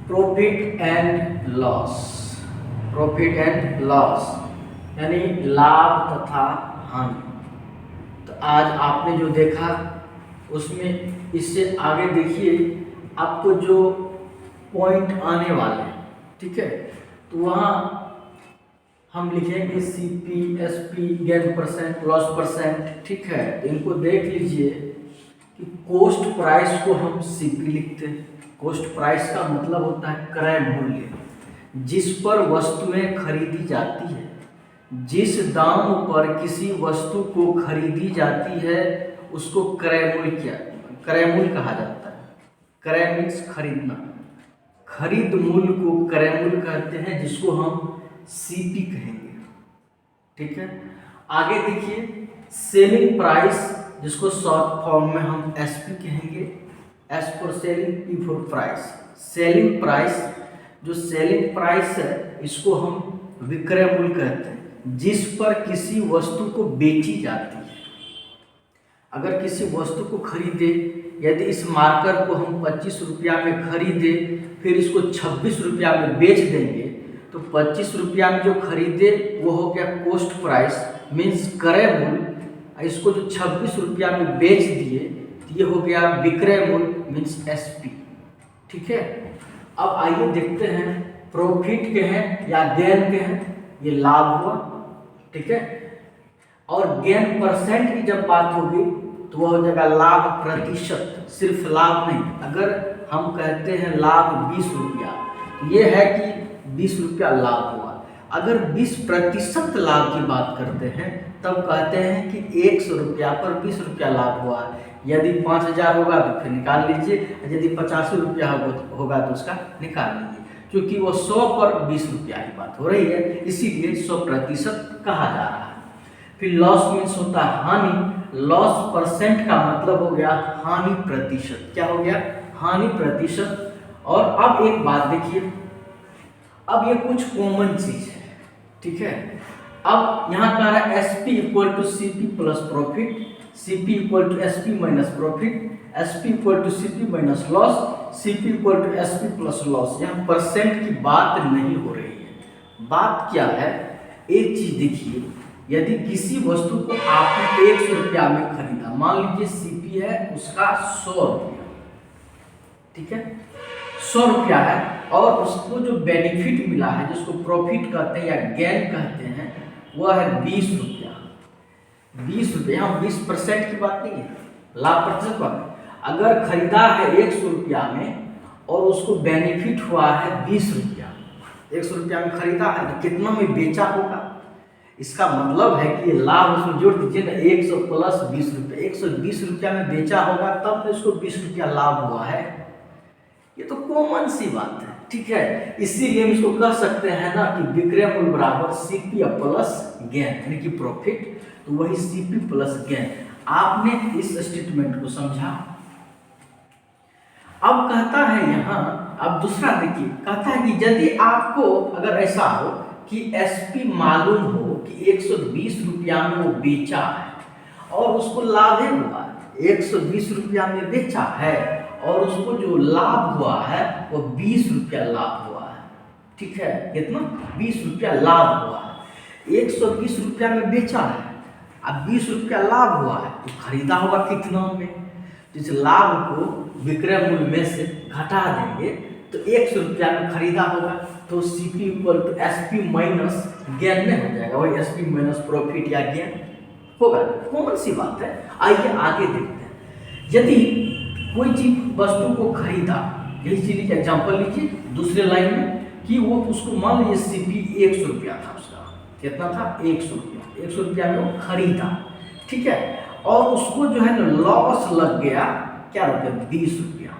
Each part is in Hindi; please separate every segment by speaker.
Speaker 1: Profit and loss. Profit and loss यानी लाभ तथा हानि। तो आज आपने जो देखा उसमें इससे आगे देखिए आपको जो पॉइंट आने वाले हैं, ठीक है। तो वहाँ हम लिखेंगे CP, SP, gain percent, loss percent, ठीक है। तो इनको देख लीजिए कि कॉस्ट प्राइस को हम CP लिखते हैं। कॉस्ट प्राइस का मतलब होता है क्रय मूल्य, जिस पर वस्तुएं खरीदी जाती है। जिस दाम पर किसी वस्तु को खरीदी जाती है उसको क्रय मूल्य कहा जाता है। क्रय मीन्स खरीदना, खरीद मूल्य को क्रय मूल्य कहते हैं, जिसको हम CP कहेंगे, ठीक है। आगे देखिए सेलिंग प्राइस, जिसको शॉर्ट फॉर्म में हम SP कहेंगे। S for selling, P for price. Selling price, जो सेलिंग प्राइस है इसको हम विक्रय मूल्य कहते हैं, जिस पर किसी वस्तु को बेची जाती है। अगर किसी वस्तु को खरीदे, यदि इस मार्कर को हम 25 रुपया में खरीदे फिर इसको 26 रुपया में बेच देंगे, तो 25 रुपया में जो खरीदे वो हो गया कॉस्ट प्राइस मीन्स क्रय मूल्य। इसको जो 26 रुपया में बेच दिए तो ये हो गया विक्रय मूल्य मीन्स SP, ठीक है। अब आइए देखते हैं प्रॉफिट के हैं या गेन के हैं। ये लाभ हुआ, ठीक है। और गेन परसेंट की जब बात होगी तो वह हो जाएगा लाभ प्रतिशत। सिर्फ लाभ नहीं, अगर हम कहते हैं लाभ 20 रुपया, तो ये है कि 20 रुपया लाभ हुआ। अगर 20% लाभ की बात करते हैं तब कहते हैं कि 100 रुपया पर 20 रुपया लाभ हुआ। यदि 5000 होगा तो फिर निकाल लीजिए, यदि 85 रुपया होगा तो उसका निकाल लीजिए, क्योंकि वो 100 पर 20 रुपया की बात हो रही है, इसीलिए 100% कहा जा रहा है। फिर लॉस मीन्स होता है हानि। लॉस परसेंट का मतलब हो गया हानि प्रतिशत। क्या हो गया? हानि प्रतिशत। और अब एक बात देखिए, अब ये कुछ कॉमन चीज है, ठीक है। अब यहाँ कह रहा है SP equal to CP plus profit, CP equal to SP minus profit, SP equal to CP minus loss, CP equal to SP plus loss. यहाँ परसेंट की बात नहीं हो रही है। बात क्या है, एक चीज देखिए, यदि किसी वस्तु को आपने 100 रुपया में खरीदा, मान लीजिए CP है उसका 100 रुपया, ठीक है, 100 रुपया है, और उसको जो बेनिफिट मिला है, जिसको प्रॉफिट कहते हैं या गेन कहते हैं, वह है 20 रुपया। 20 रुपया, 20% की बात नहीं है, लाभ प्रतिशत बात। अगर खरीदा है 100 रुपया में और उसको बेनिफिट हुआ है 20 रुपया, 100 रुपया में खरीदा है तो कितना में बेचा होगा? इसका मतलब है कि लाभ उसमें जोड़ दीजिए ना, 100 प्लस 20 रुपया, 120 रुपया में बेचा होगा तब तो इसको 20 रुपया लाभ हुआ है। ये तो कॉमन सी बात है, ठीक है। इसीलिए हम इसको कह सकते हैं ना कि विक्रय मूल्य बराबर CP प्लस गेन, यानी कि प्रॉफिट, तो वही CP प्लस गेन। आपने इस स्टेटमेंट को समझा। अब कहता है यहाँ, अब दूसरा देखिए, कहता है कि यदि आपको अगर ऐसा हो कि SP मालूम हो कि 120 रुपया में वो बेचा है और उसको लाभ हुआ, 120 रुपया में बेचा है और उसको जो लाभ हुआ है वो 20 रुपया लाभ हुआ है, ठीक है। कितना? 20 रुपया लाभ हुआ है। 120 रुपया में बेचा है, अब 20 रुपया लाभ हुआ है, तो खरीदा होगा कितना में? तो इस लाभ को विक्रय मूल्य में से घटा देंगे तो 100 रुपया में खरीदा होगा, तो CP equal to SP minus gain में हो जाएगा, वही SP माइनस प्रॉफिट या गेन होगा। कौन सी बात है? आइए आगे देखते हैं। यदि कोई चीज वस्तु को खरीदा, यही चीज का एग्जाम्पल लीजिए दूसरे लाइन में, कि वो उसको मान लीजिए CP 100 रुपया था, उसका कितना था? 100 रुपया। 100 रुपया में वो खरीदा, ठीक है, और उसको जो है ना लॉस लग गया, क्या रुपया? 20 रुपया।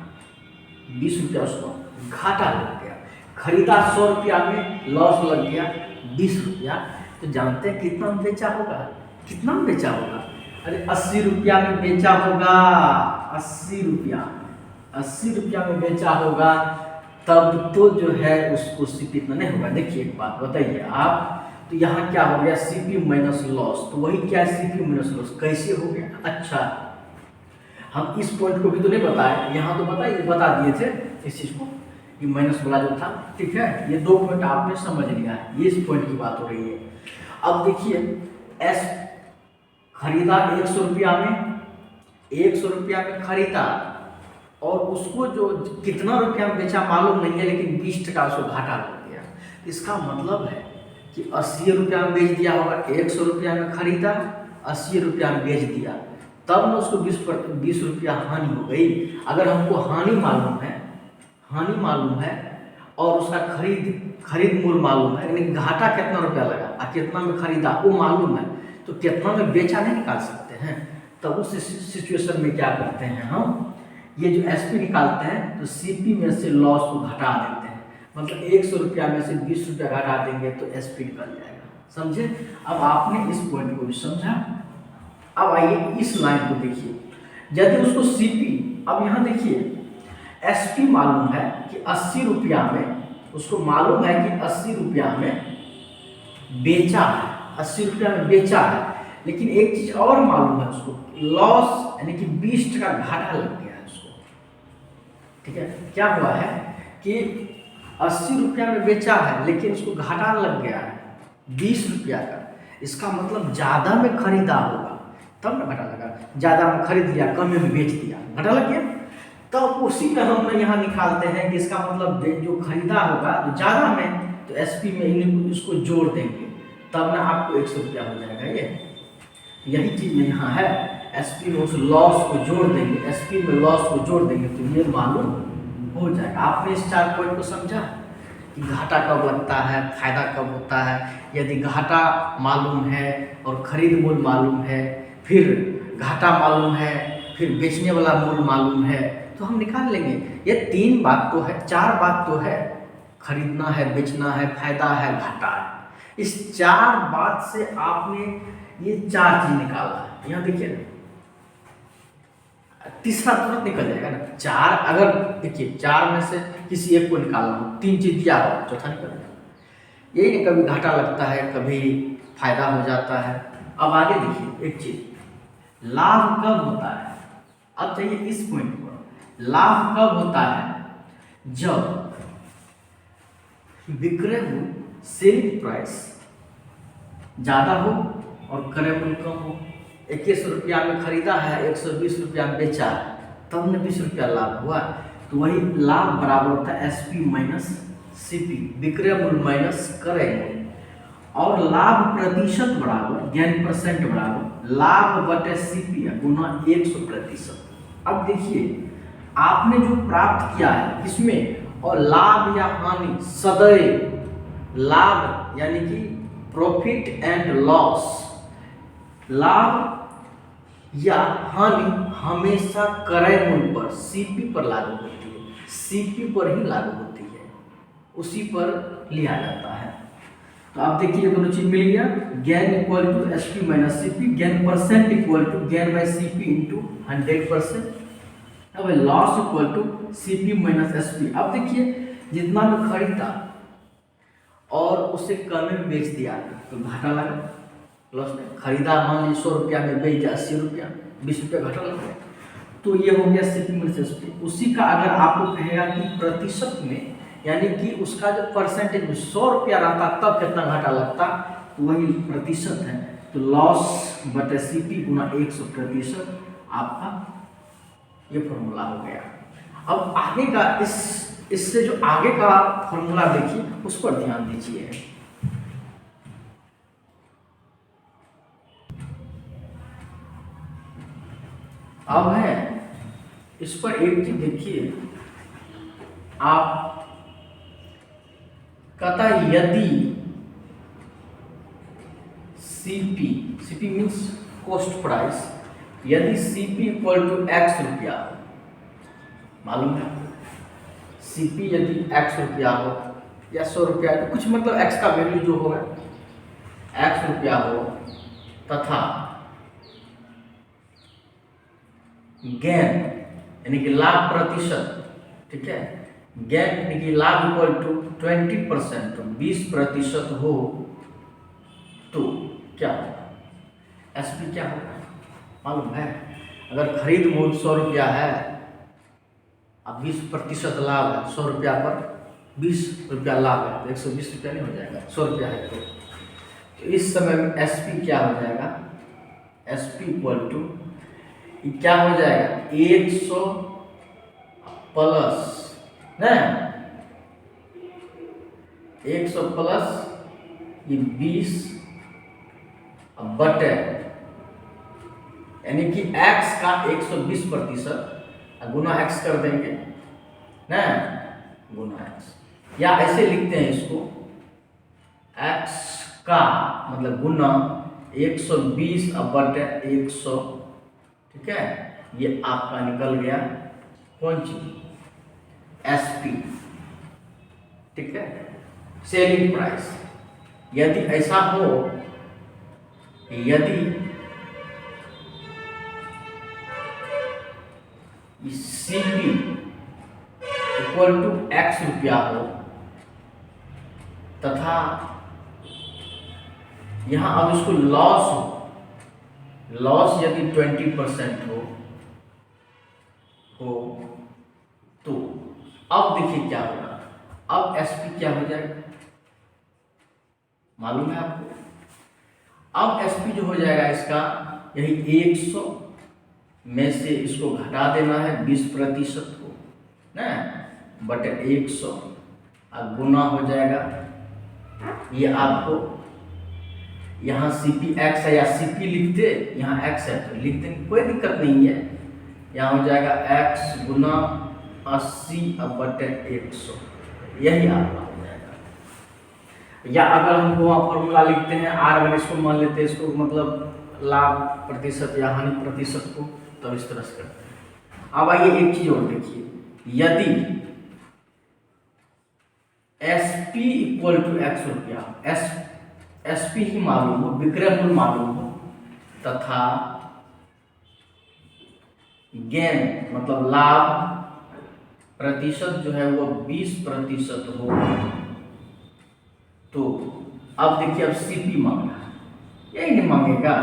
Speaker 1: 20 रुपया उसको घाटा लग गया। खरीदा 100 रुपया में, लॉस लग गया 20 रुपया, तो जानते हैं कितना में बेचा होगा? कितना में बेचा होगा? अरे 80 रुपया में बेचा होगा। 80 रुपया, 80 रुपया में बेचा होगा, तब तो जो है उसको CP इतना नहीं होगा। देखिए एक बात बताइए आप, तो यहाँ क्या हो गया? CP माइनस लॉस, तो वही क्या है? CP minus loss. कैसे हो गया? अच्छा, हम इस पॉइंट को भी तो नहीं बताए, यहाँ तो बताइए, बता दिए थे इस चीज को। ये माइनस वाला जो था, ठीक है। ये 2 पॉइंट आपने समझ लिया है, ये इस पॉइंट की बात हो रही है। अब देखिए एस खरीदा 100 रुपया में, 100 रुपया में खरीदा और उसको जो कितना रुपया में बेचा मालूम नहीं है, लेकिन 20 उसको घाटा लग गया। इसका मतलब है कि 80 रुपया में बेच दिया होगा, 100 रुपया में खरीदा, 80 रुपया में बेच दिया, तब न उसको 20 रुपया हानि हो गई। अगर हमको हानि मालूम है और उसका खरीद मूल्य मालूम है, यानी घाटा कितना रुपया लगा और कितना में खरीदा वो मालूम है, तो कितना में बेचा नहीं निकाल सकते हैं। तब उस सिचुएशन में क्या करते हैं, हम ये जो एसपी निकालते हैं तो सीपी में से लॉस को घटा देते हैं। मतलब 100 रुपया में से 20 रुपया घटा देंगे तो एसपी निकल जाएगा। समझे? अब आपने इस पॉइंट को भी समझा। अब आइए इस लाइन को देखिए, यदि उसको सीपी, अब यहाँ देखिए एसपी मालूम है कि 80 रुपया में, उसको मालूम है कि 80 रुपया में बेचा है, 80 रुपया में बेचा है, लेकिन एक चीज और मालूम है उसको, लॉस यानी कि 20 का घाटा लग गया है उसको। ठीक है, क्या हुआ है कि 80 रुपया में बेचा है लेकिन उसको घाटा लग गया है 20 रुपया का। इसका मतलब ज्यादा में खरीदा होगा तब ना घाटा लगा, ज्यादा में खरीद लिया कम में बेच दिया, घाटा लग गया। तब उसी का हम यहाँ निकालते हैं कि इसका मतलब जो खरीदा होगा तो ज़्यादा में, तो एसपी में इसको जोड़ देंगे, तब ना आपको 100 रुपया हो जाएगा। यही चीज़ में यहाँ है, एसपी में उस लॉस को जोड़ देंगे, एसपी में लॉस को जोड़ देंगे तो ये मालूम हो जाएगा। आपने इस 4 पॉइंट को समझा कि घाटा कब लगता है, फायदा कब होता है। यदि घाटा मालूम है और खरीद मूल्य मालूम है, फिर घाटा मालूम है, फिर बेचने वाला मूल्य मालूम है, तो हम निकाल लेंगे। ये 3 बात तो है, 4 बात तो है, खरीदना है, बेचना है, फायदा है, घाटा है। इस 4 बात से आपने ये 4 चीज निकाला है। यहाँ देखिए ना, तीसरा तुरंत निकल जाएगा ना। 4 अगर देखिए 4 में से किसी एक को निकालना हो, 3 चीज दिया हो, चौथा निकल जाएगा। यही नहीं, कभी घाटा लगता है, कभी फायदा हो जाता है। अब आगे देखिए एक चीज, लाभ कब होता है। अब चाहिए इस पॉइंट पर, लाभ कब होता है जब विक्रय मूल्य सेलिंग प्राइस ज्यादा हो और क्रय मूल्य कम हो। 21 रुपया में खरीदा है, 120 रुपया में बेचा है, तब न 20 रुपया लाभ हुआ। तो वही लाभ बराबर होता है एसपी माइनस सीपी, विक्रय मूल्य माइनस क्रय मूल्य। और लाभ प्रतिशत बराबर, यानी परसेंट बराबर लाभ बटे सीपी गुना 100%। अब देखिए आपने जो प्राप्त किया है इसमें, और लाभ या हानि सदैव, लाभ यानी कि प्रॉफिट एंड लॉस, लाभ या हानि हमेशा क्रय मूल्य पर, सीपी पर लागू होती है, सीपी पर ही लागू होती है, उसी पर लिया जाता है। तो आप देखिए ये दोनों चीज मिल गया, gain equal to SP minus CP, gain percent equal to gain by CP into 100%। अब loss equal to CP minus SP. अब देखिए जितना में खरीदा और उसे कम में बेच दिया तो घाटा लगा, लॉस में। खरीदा मान लीजिए 100 रुपया में, बेच दिया 80 रुपया, 20 रुपया घाटा लग गया, तो ये हो गया सीपी माइनस एसपी। उसी का अगर आपको कहेगा कि प्रतिशत में, यानी कि उसका जो परसेंटेज में 100 रुपया रहता तब कितना घाटा लगता, तो वही प्रतिशत है। तो लॉस बटे सीपी गुना 100% आपका ये फॉर्मूला हो गया। अब आगे का इससे जो आगे का फॉर्मूला देखिए उस पर ध्यान दीजिए। अब है इस पर एक चीज देखिए, आप कहता है यदि सीपी मीन्स कॉस्ट प्राइस, यदि सीपी इक्वल टू एक्स रुपया, मालूम है सीपी यदि एक्स रुपया हो या 100 रुपया, तो कुछ मतलब एक्स का वैल्यू जो होगा एक्स रुपया हो, तथा गेन यानी कि लाभ प्रतिशत, ठीक है, गेन यानी कि लाभ इक्वल टू 20%, तो 20% हो, तो क्या होगा, एसपी क्या होगा मालूम है। अगर खरीद मूल्य 100 रुपया है अब 20% लाभ है, 100 रुपया पर 20 रुपया लाभ है, तो 120 रुपया नहीं हो जाएगा, 100 रुपया है तो इस समय में SP क्या हो जाएगा, SP इक्वल टू क्या हो जाएगा 100 प्लस ना 100 प्लस ये 20 बटे यानी कि x का 120% गुना x कर देंगे ना गुना x, या ऐसे लिखते हैं इसको x का मतलब गुना 120 बटे 100, ठीक है। ये आपका निकल गया कौन चीज SP, ठीक है, सेलिंग प्राइस। यदि ऐसा हो, यदि CP इक्वल टू X रुपया हो तथा यहां अब इसको लॉस हो, लॉस यदि 20% हो तो अब देखिए क्या होगा, अब SP क्या हो जाएगा मालूम है आपको, अब SP जो हो जाएगा इसका यही 100 में से इसको घटा देना है 20% को ना बटे 100 अब गुना हो जाएगा, ये आपको यहाँ CPX है या CP लिखते, यहाँ X है तो लिख देंगे, कोई दिक्कत नहीं है। यहाँ हो जाएगा X गुना 80 बटे 100, यही आपका हो जाएगा। या अगर हमको वहाँ फॉर्मूला लिखते हैं R अगर इसको मान लेते हैं, इसको मतलब लाभ प्रतिशत या हानि प्रतिशत को, तो इस तरह से करते हैं। अब आइए एक चीज और देखिए, यदि SP इक्वल टू X रुपया, SP ही मालूम हो, विक्रय मूल्य मालूम हो तथा गेन मतलब लाभ प्रतिशत जो है वो 20% हो, तो अब देखिए अब CP मांग रहा है, यही नहीं मांगेगा,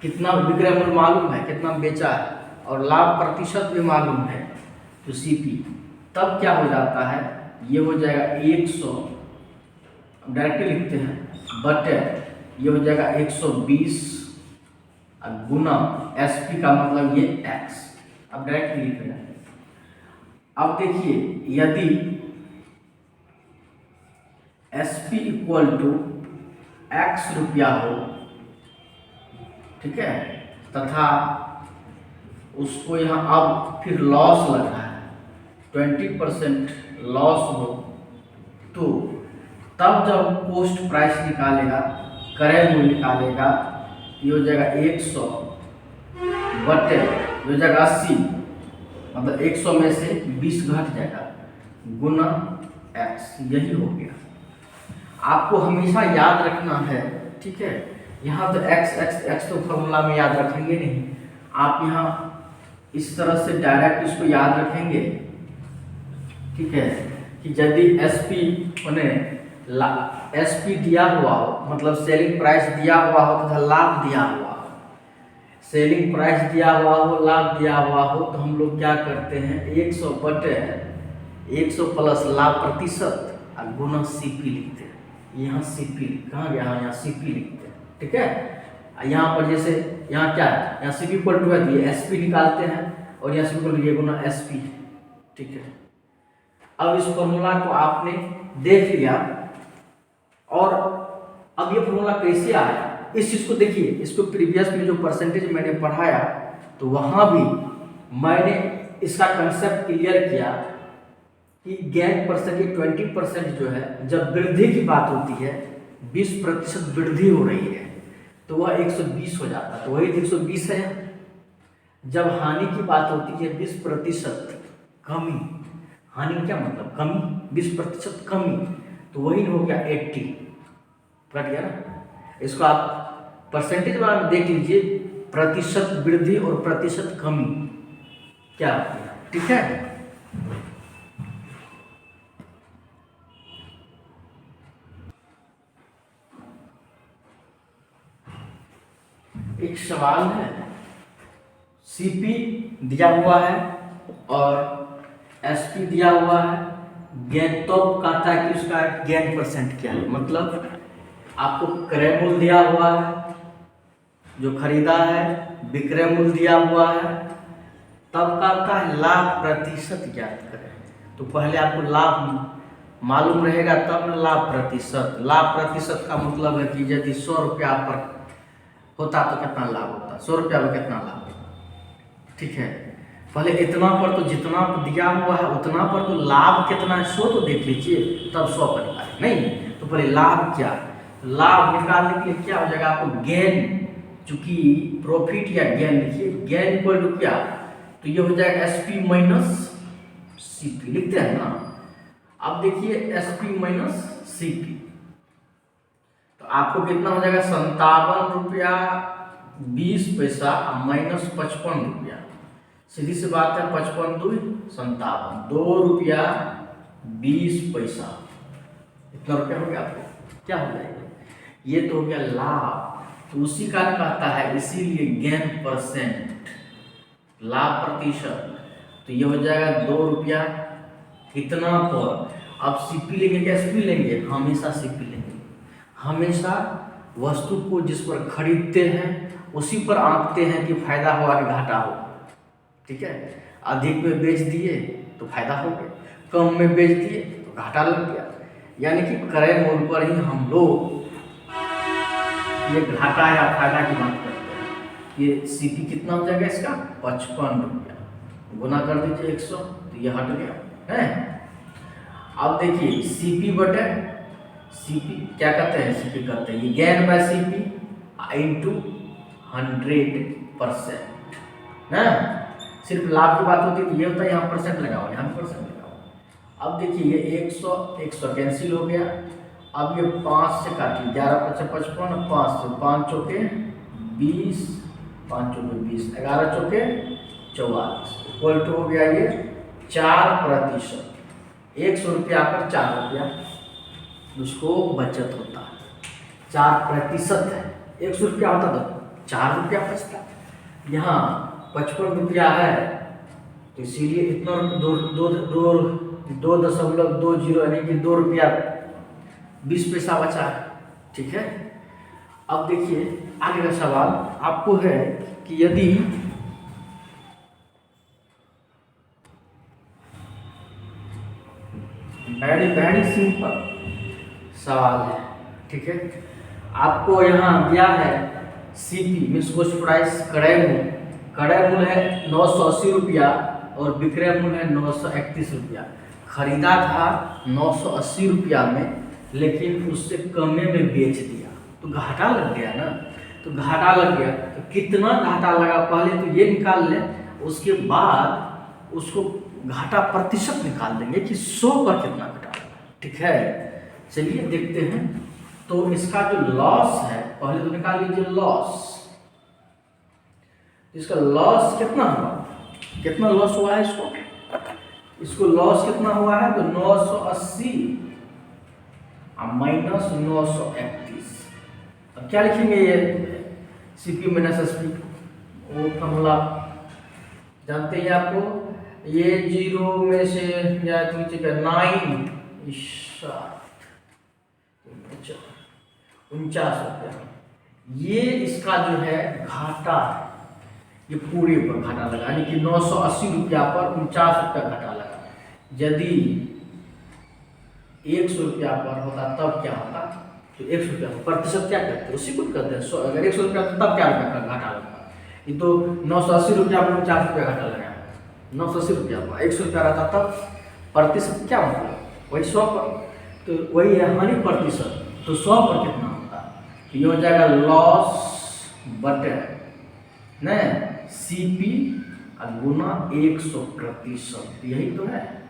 Speaker 1: कितना विक्रय मूल्य मालूम है, कितना बेचा है और लाभ प्रतिशत भी मालूम है, तो CP तब क्या हो जाता है, ये हो जाएगा 100 डायरेक्टली लिखते हैं बटे ये हो जाएगा 120 गुना SP का मतलब ये X, अब डायरेक्टली लिख रहे हैं। अब देखिए यदि SP इक्वल टू X रुपया हो, ठीक है, तथा उसको यहाँ अब फिर लॉस लग रहा है 20% लॉस हो, तो तब जब पोस्ट प्राइस निकालेगा, क्रय मूल्य निकालेगा, ये हो जाएगा 100 बटे ये हो जाएगा 80 मतलब 100 में से 20 घट जाएगा गुना X, यही हो गया। आपको हमेशा याद रखना है, ठीक है, यहाँ तो x तो फॉर्मूला में याद रखेंगे नहीं, आप यहाँ इस तरह से डायरेक्ट इसको याद रखेंगे, ठीक है, कि यदि SP दिया हुआ हो मतलब सेलिंग प्राइस दिया हुआ हो तथा लाभ दिया हुआ हो, सेलिंग प्राइस दिया हुआ हो लाभ दिया हुआ हो, तो हम लोग क्या करते हैं 100 बटे 100 प्लस लाभ प्रतिशत और गुना CP लिखते हैं। यहाँ CP कहाँ गया, यहाँ CP लिखते हैं, ठीक है। यहाँ पर जैसे यहाँ क्या है, यहाँ CP इक्वल टू है तो ये SP निकालते हैं और यहाँ CP इक्वल टू ये गुना SP, ठीक है। अब इस फॉर्मूला को आपने देख लिया और अब ये फॉर्मूला कैसे आया इस चीज को देखिए, इसको प्रीवियस में जो परसेंटेज मैंने पढ़ाया तो वहां भी मैंने इसका कंसेप्ट क्लियर किया कि गेन परसेंटेज 20% जो है, जब वृद्धि की बात होती है 20% वृद्धि हो रही है तो वह 120 हो जाता है, तो वही 120 है। जब हानि की बात होती है 20% कमी, हानि क्या मतलब कमी, 20% कमी, तो वही हो गया 80, कट गया ना। इसको आप परसेंटेज वाला में देख लीजिए, प्रतिशत वृद्धि और प्रतिशत कमी क्या होती है, ठीक है। एक सवाल है, CP दिया हुआ है और एसपी दिया हुआ है, गेन तो कहता है कि उसका गेन परसेंट क्या है, मतलब आपको क्रय मूल्य दिया हुआ है जो खरीदा है, विक्रय मूल्य दिया हुआ है, तब कहता है लाभ प्रतिशत ज्ञात करें। तो पहले आपको लाभ मालूम रहेगा तब ना लाभ प्रतिशत। लाभ प्रतिशत का मतलब है कि यदि 100 रुपया पर होता तो कितना लाभ होता, 100 रुपया में कितना लाभ होता, ठीक है। पहले इतना पर तो जितना दिया हुआ है उतना पर तो लाभ कितना है 100 तो देख लीजिए, तब 100 पर निकाले नहीं। तो पहले लाभ क्या, लाभ निकालने के लिए क्या हो जाएगा आपको गेन, चूंकि प्रॉफिट या गेन लिखिए, गेन इक्वल टू क्या, तो ये हो जाएगा एसपी माइनस सीपी, लिखते हैं ना। अब देखिए एसपी माइनस सीपी, तो आपको कितना हो जाएगा 57 रुपया 20 पैसा माइनस 55 रुपया, सीधी सी बात है 55 दूनी 57, 2 रुपया 20 पैसा, इतना रुपया हो गया आपको, क्या हो जाएगा, ये तो हो गया लाभ। तो उसी का कहता है, इसीलिए गेन परसेंट, लाभ प्रतिशत, तो ये हो जाएगा 2 रुपया कितना पर। अब सीपी लेंगे क्या एसपी लेंगे, हमेशा सीपी लेंगे, हमेशा वस्तु को जिस पर खरीदते हैं उसी पर आंकते हैं कि फायदा हुआ कि घाटा हो, ठीक है। अधिक में बेच दिए तो फायदा हो गया, कम में बेच दिए तो घाटा लग गया, यानी कि क्रय मूल्य पर ही हम लोग ये घाटा या फायदा की बात करते हैं। ये सीपी कितना हो जाएगा इसका 55 रुपया, गुना कर दीजिए 100 तो ये हट गया है। अब देखिए सीपी बटे सीपी क्या कहते हैं, सीपी कहते हैं ये गेन बाय सीपी इंटू 100% ना। सिर्फ लाभ की बात होती है तो ये होता है यहाँ परसेंट लगाओ, यहाँ परसेंट लगाओ। अब देखिए ये 100 कैंसिल हो गया, अब ये 5 से काटिए, 11 × 55, 5 से 5 चौके 20, 5 चौके 20, 11 चौके 44, इक्वल टू हो गया ये 4%। 100 रुपया पर 4 रुपया उसको बचत होता है, 4% है। 100 रुपया होता तो 4 रुपया बचता, यहाँ 55 रुपया है तो इसीलिए इतना 2.20 यानी कि 2 रुपया 20 पैसा बचा है, ठीक है। अब देखिए आगे का सवाल आपको है कि यदि वेरी सिंपल सवाल है, ठीक है। आपको यहाँ दिया है सीपी मीन्स कॉस्ट प्राइस, क्रय मूल्य है 980 रुपया और विक्रय मूल्य है 931 रुपया। खरीदा था 980 रुपया में, लेकिन उससे कमे में बेच दिया तो घाटा लग गया ना। तो घाटा लग गया तो कितना घाटा लगा पहले तो ये निकाल लें, उसके बाद उसको घाटा प्रतिशत निकाल देंगे कि 100 पर कितना घाटा लगा, ठीक है। चलिए देखते हैं। तो इसका जो लॉस है पहले तो निकाल लीजिए लॉस, इसका लॉस कितना हुआ, कितना लॉस हुआ है इसको लॉस कितना हुआ है तो 980 माइनस 931। अब क्या लिखेंगे ये सीपी माइनस एसपी, वो फॉर्मूला जानते हैं आपको, ये 0 में से या नीचे का 9 49 रुपया, ये इसका जो है घाटा है, ये पूरे ऊपर घाटा लगा, यानी कि 980 रुपया पर 49 रुपया घाटा लगा। यदि 100 रुपया पर होता तब क्या होता, तो 100 रुपया प्रतिशत क्या करते हैं उसी को करते हैं। अगर 100 रुपया तब क्या रुपया का घाटा लगता, ये तो 980 रुपया पर 49 रुपया घाटा लगा, 980 रुपया पर 100 रुपया रहता तब प्रतिशत क्या होता, वही 100 पर, तो वही है हानि प्रतिशत, तो 100 पर कितना होता, तो ये हो जाएगा लॉस बटे न सीपी गुना 100%, यही तो है।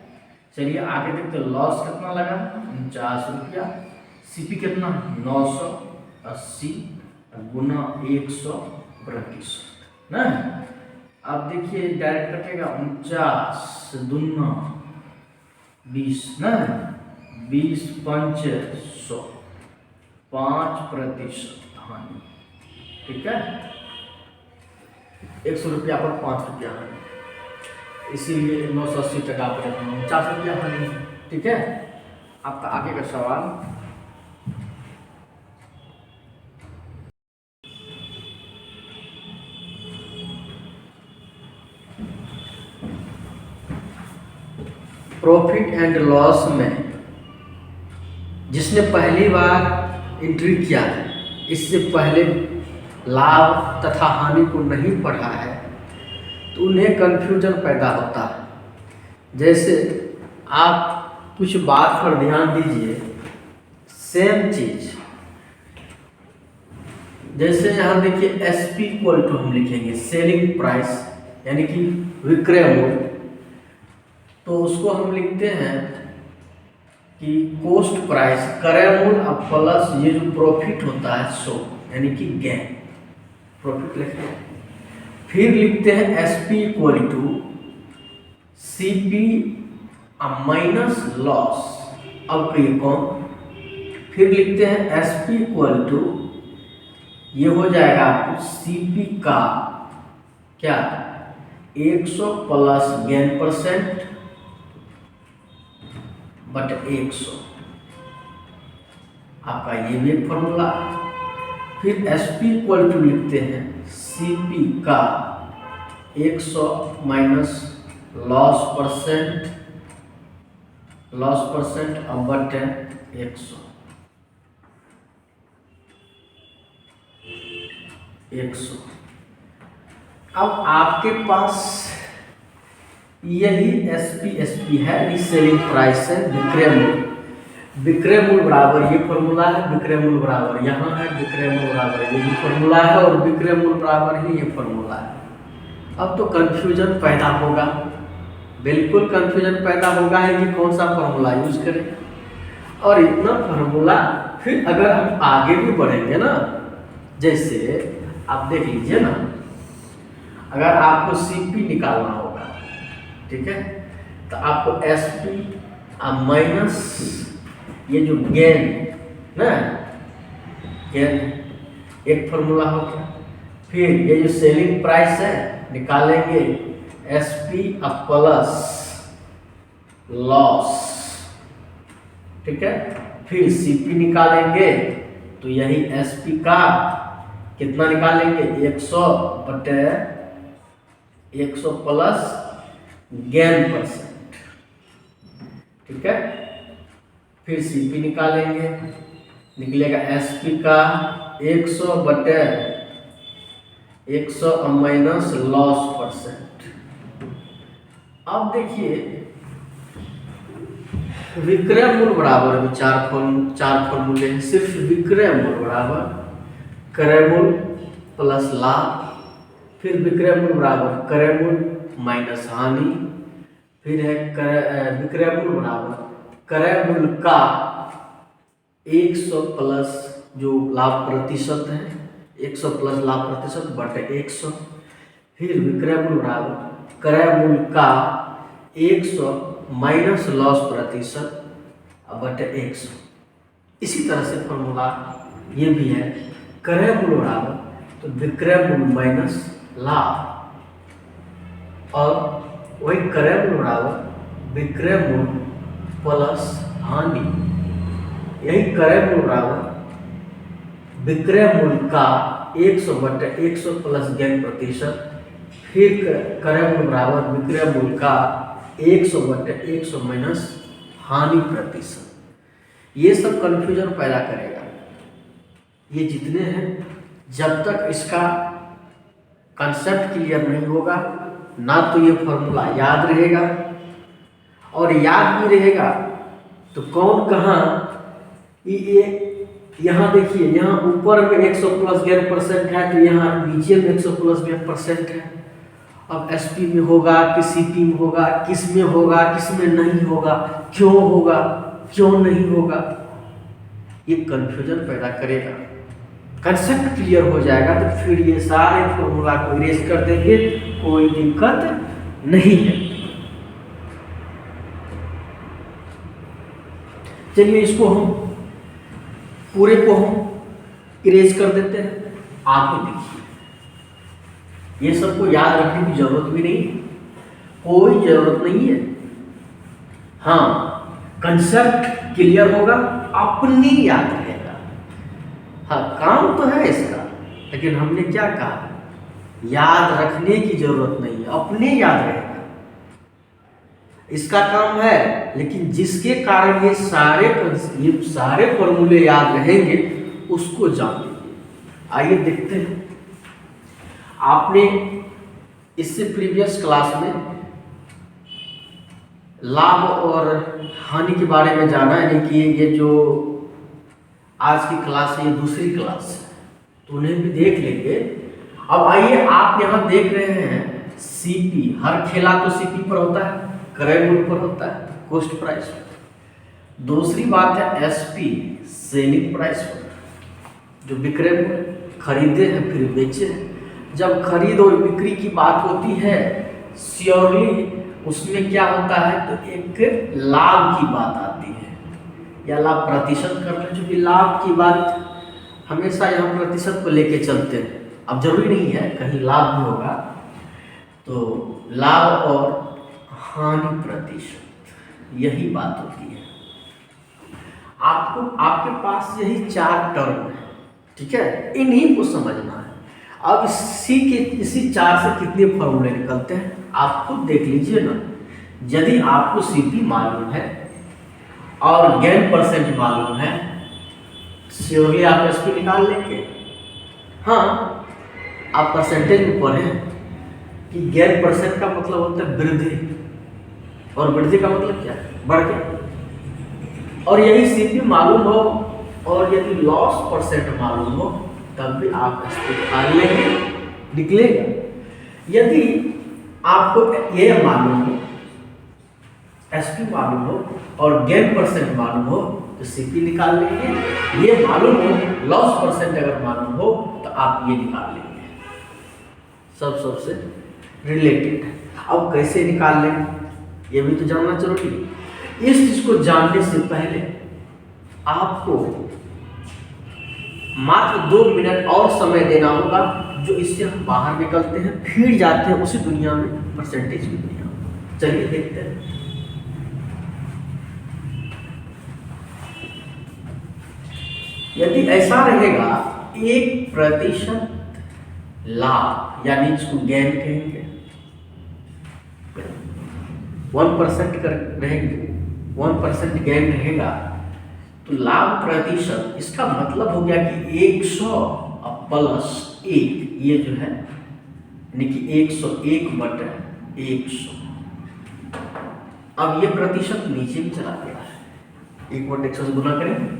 Speaker 1: चलिए आगे देखते हैं लॉस कितना लगा 49 रुपया, सीपी कितना 980 गुना 100% ना। अब देखिए डायरेक्ट कटेगा 49 दूना 20 ना, 20 पंच 100, 5% हानि, ठीक है। 100 रुपया पर 5 रुपया है, इसीलिए 980 टका पर 49 रुपया हानि है। ठीक है, आपका आगे का सवाल। प्रॉफिट एंड लॉस में जिसने पहली बार एंट्री किया है, इससे पहले लाभ तथा हानि को नहीं पढ़ा है, तो उन्हें कन्फ्यूजन पैदा होता है। जैसे आप कुछ बात पर ध्यान दीजिए, सेम चीज, जैसे यहाँ देखिए SP इक्वल टू हम लिखेंगे सेलिंग प्राइस यानी कि विक्रय मूल्य, तो उसको हम लिखते हैं कि कॉस्ट प्राइस क्रय मूल्य अब प्लस ये जो प्रॉफिट होता है सो यानी कि गेन, प्रॉफिट लिखते हैं। फिर लिखते हैं SP equal to CP minus loss, अब ये कौन। फिर लिखते हैं SP इक्वल टू ये हो जाएगा आपको CP का क्या 100 प्लस गेन परसेंट बट 100, आपका ये भी एक फॉर्मूला। फिर SP इक्वल टू लिखते हैं CP का 100 माइनस लॉस परसेंट अब बट 100। अब आपके पास यही SP है, रीसेलिंग प्राइस है, विक्रय मूल्य। विक्रय मूल्य बराबर ये फॉर्मूला है, विक्रय मूल्य बराबर यहाँ है, विक्रय मूल्य बराबर ये भी फॉर्मूला है और विक्रय मूल्य बराबर ही ये फॉर्मूला है। अब तो कंफ्यूजन पैदा होगा, बिल्कुल कंफ्यूजन पैदा होगा है कि कौन सा फॉर्मूला यूज करें। और इतना फॉर्मूला फिर अगर हम आगे भी बढ़ेंगे ना, जैसे आप देख लीजिए ना, अगर आपको CP निकालना होगा, ठीक है, तो आपको SP माइनस ये जो गेन ना, गेन एक फॉर्मूला होगा। फिर ये जो सेलिंग प्राइस है निकालेंगे SP प्लस लॉस, ठीक है। फिर CP निकालेंगे तो यही SP का कितना निकालेंगे 100 बटे 100 प्लस गेन परसेंट, ठीक है। फिर CP निकालेंगे, निकलेगा SP का 100 बटे 100 माइनस लॉस परसेंट। अब देखिए विक्रय मूल्य बराबर में चार फॉर्मूले हैं। सिर्फ विक्रय मूल्य बराबर क्रय मूल्य प्लस लाभ, फिर विक्रय मूल्य बराबर क्रय मूल्य माइनस हानि, फिर है विक्रय मूल्य बराबर क्रय मूल्य का 100 प्लस जो लाभ प्रतिशत है, 100 प्लस लाभ प्रतिशत बटे 100, फिर विक्रय मूल्य बराबर क्रय मूल्य का 100 माइनस लॉस प्रतिशत बटे 100। इसी तरह से फॉर्मूला ये भी है, क्रय मूल्य बराबर तो विक्रय मूल्य माइनस लाभ, और वही क्रय मूल्य बराबर विक्रय मूल्य प्लस हानि, यही क्रय मूल्य बराबर विक्रय मूल्य का 100 बटे 100 प्लस गेन प्रतिशत, फिर क्रय मूल्य बराबर विक्रय मूल्य का 100 बटे 100 माइनस हानि प्रतिशत। ये सब कंफ्यूजन पैदा करेगा। ये जितने हैं, जब तक इसका कंसेप्ट क्लियर नहीं होगा ना तो ये फॉर्मूला याद रहेगा, और याद भी रहेगा तो कौन कहाँ ये यहाँ देखिए, यहाँ ऊपर में 100 प्लस गेन परसेंट है तो यहाँ नीचे में 100 प्लस गेन परसेंट है। अब SP में होगा कि CP में होगा, किस में होगा किस में नहीं होगा, क्यों होगा क्यों नहीं होगा, ये कंफ्यूजन पैदा करेगा। कंसेप्ट क्लियर हो जाएगा तो फिर ये सारे फॉर्मूला को इरेज कर देंगे, कोई दिक्कत नहीं है। चलिए इसको हम पूरे को हम इरेज कर देते हैं। आप देखिए, ये सबको याद रखने की जरूरत भी नहीं, कोई जरूरत नहीं है। हाँ, कंसेप्ट क्लियर होगा, अपनी याद रहेगा। हाँ, काम तो है इसका, लेकिन हमने क्या कहा, याद रखने की जरूरत नहीं है, अपने याद रहेगा। इसका काम है, लेकिन जिसके कारण ये सारे फॉर्मूले याद रहेंगे उसको जान लीजिए। आइए देखते हैं। आपने इससे प्रीवियस क्लास में लाभ और हानि के बारे में जाना, यानी कि ये जो आज की क्लास है ये दूसरी क्लास है, तो उन्हें भी देख लेंगे। अब आइए, आप यहाँ देख रहे हैं सीपी, हर खेला तो सीपी पर होता है, क्रय मूल्य पर होता है, कॉस्ट प्राइस पर। दूसरी बात है एसपी, सेलिंग प्राइस पर, जो विक्रय मूल्य, खरीदे हैं फिर बेचे हैं। जब खरीद और बिक्री की बात होती है श्योरली उसमें क्या होता है, तो एक लाभ की बात आती है, या लाभ प्रतिशत कर ले, जो कि लाभ की बात हमेशा यहाँ प्रतिशत को लेके चलते हैं। अब जरूरी नहीं है, कहीं लाभ भी होगा, तो लाभ और हानि प्रतिशत, यही बात होती है। आपके पास यही 4 टर्म है, ठीक है, इन्हीं को समझना है। अब इसी 4 से कितने फॉर्मूले निकलते हैं आप खुद देख लीजिए ना। यदि आपको सीपी मालूम है और गेन परसेंट मालूम है, श्योरली आप एसपी निकाल लेंगे। हाँ, आप परसेंटेज में पढ़े कि गेन परसेंट का मतलब होता है वृद्धि, और वृद्धि का मतलब क्या है, बढ़ गया। और यही सीपी मालूम हो और यदि लॉस परसेंट मालूम हो, तब भी आप एसपी निकाल लेंगे, निकलेगा। यदि आपको ये मालूम हो, एसपी मालूम हो और गेन परसेंट मालूम हो, तो सीपी निकाल लेंगे। ये मालूम हो, लॉस परसेंट अगर मालूम हो, तो आप ये निकाल लेंगे। सबसे रिलेटेड है। अब कैसे निकाल लेंगे ये भी तो जानना जरूरी है। इस चीज को जानने से पहले आपको मात्र 2 मिनट और समय देना होगा, जो इससे हम बाहर निकलते हैं, फिर जाते हैं उसी दुनिया में, परसेंटेज की दुनिया में। चलिए देखते हैं। यदि ऐसा रहेगा 1% लाभ, यानी इसको गेन कहेंगे, 1% रहेंगे, 1% गेन रहेगा, तो लाभ प्रतिशत, इसका मतलब हो गया कि 100 प्लस 1, ये जो है यानी कि 101/100। अब ये प्रतिशत नीचे भी चला गया है, 1/100 से गुना करें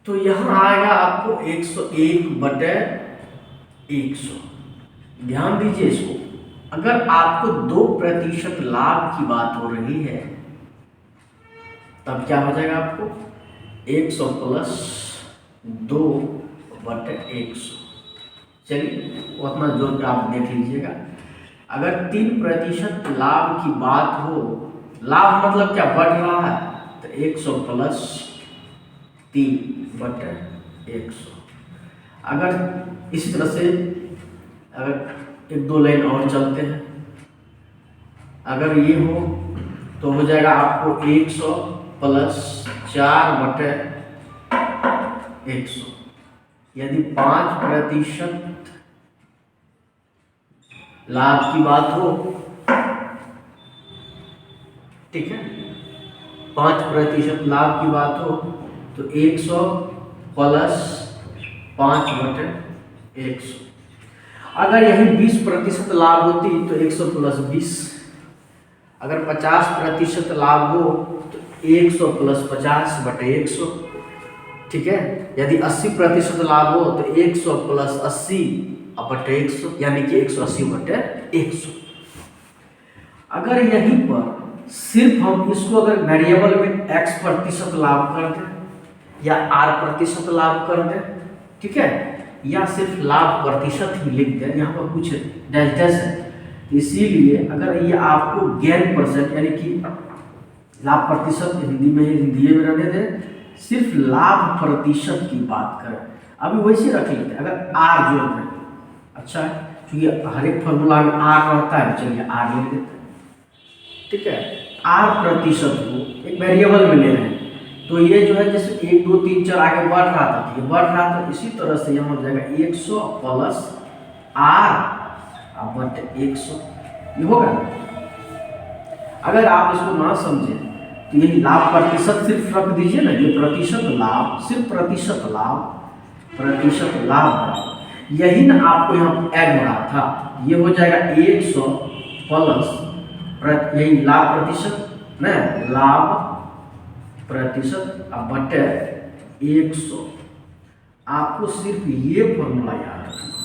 Speaker 1: तो यहां आएगा आपको 101/100। ध्यान दीजिए इसको, अगर आपको 2% लाभ की बात हो रही है, तब क्या हो जाएगा, आपको 100 प्लस 2/100। चलिए उतना जोड़ के आप देख लीजिएगा। अगर 3% लाभ की बात हो, लाभ मतलब क्या, बढ़ रहा है, तो 100 प्लस 3/100। अगर इसी तरह से अगर 1-2 लाइन और चलते हैं, अगर ये हो तो हो जाएगा आपको 100 प्लस 4/100। यदि 5% लाभ की बात हो, ठीक है, 5% लाभ की बात हो, तो 100 प्लस 5/100। अगर यही 20% लाभ होती तो 100 प्लस 20। अगर 50% लाभ हो तो 100 प्लस 50/100, ठीक है। यदि 80% लाभ हो तो 100 प्लस 80/100, यानी कि 180/100। अगर यहीं पर सिर्फ हम इसको अगर वेरिएबल में x% लाभ कर दें या r% लाभ कर दें, ठीक है, या सिर्फ लाभ प्रतिशत ही लिख दें, यहाँ पर कुछ डैश डैश है, इसीलिए अगर ये आपको गेन परसेंट यानी कि लाभ प्रतिशत, हिंदी में रहने दें, सिर्फ लाभ प्रतिशत की बात करें, अभी वैसे रख लेते हैं। अगर आर जोड़ दें, अच्छा है, क्योंकि हर एक फॉर्मूला में आर रहता है, चलिए आर ले लेते हैं। ठीक है, आर प्रतिशत को एक वेरिएबल में ले रहे हैं, तो ये जो है जैसे 1 2 3 4 आगे बढ़ रहा था, तो ये बढ़ रहा था, इसी तरह से यहाँ हो जाएगा 100 प्लस आर बटे 100, ये होगा। अगर आप इसको ना समझे तो यही लाभ प्रतिशत सिर्फ रख दीजिए ना, ये प्रतिशत लाभ, सिर्फ प्रतिशत लाभ यही ना आपको यहाँ ऐड हो रहा था, ये हो जाएगा 100 प्लस यही लाभ प्रतिशत ना, लाभ प्रतिशत अब बटे 100। आपको सिर्फ ये फॉर्मूला याद रखना,